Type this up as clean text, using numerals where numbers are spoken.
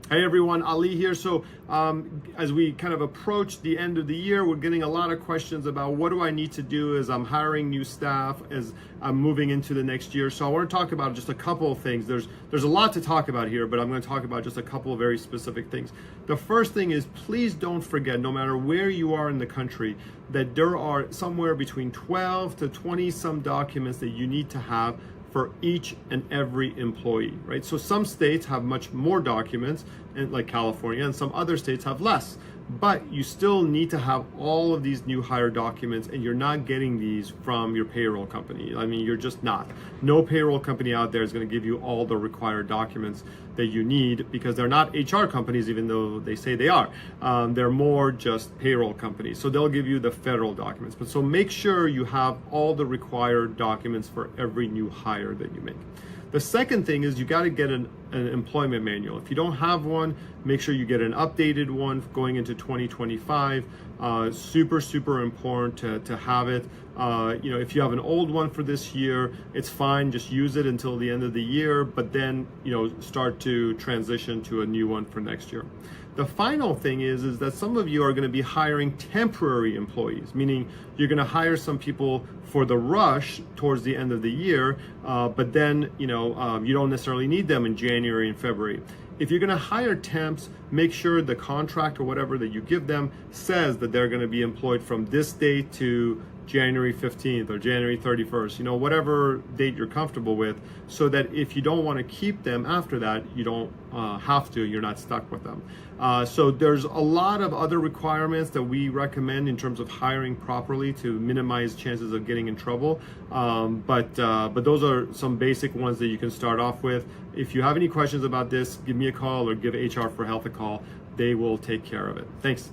Hey everyone, Ali here. So as we kind of approach the end of the year, we're getting a lot of questions about what do I need to do as I'm hiring new staff, as I'm moving into the next year. So I want to talk about just a couple of things. There's a lot to talk about here, but I'm going to talk about just a couple of very specific things. The first thing is, please don't forget, no matter where you are in the country, that there are somewhere between 12 to 20 some documents that you need to have for each and every employee, right? So some states have much more documents, and like California, and some other states have less. But you still need to have all of these new hire documents, and you're not getting these from your payroll company. I mean, you're just not. No payroll company out there is going to give you all the required documents that you need, because they're not HR companies, even though they say they are. They're more just payroll companies. So they'll give you the federal documents. But so make sure you have all the required documents for every new hire that you make. The second thing is you got to get an employment manual. If you don't have one, make sure you get an updated one going into 2025. Super important to have it. If you have an old one for this year, it's fine. Just use it until the end of the year, but then, start to transition to a new one for next year. The final thing is that some of you are going to be hiring temporary employees, meaning you're going to hire some people for the rush towards the end of the year, but then you don't necessarily need them in January and February. If you're going to hire temps, make sure the contract or whatever that you give them says that they're going to be employed from this date to January 15th or January 31st, whatever date you're comfortable with, so that if you don't want to keep them after that, you don't have to, you're not stuck with them. So there's a lot of other requirements that we recommend in terms of hiring properly to minimize chances of getting in trouble. But those are some basic ones that you can start off with. If you have any questions about this, give me a call or give HR for Health a call. They will take care of it. Thanks.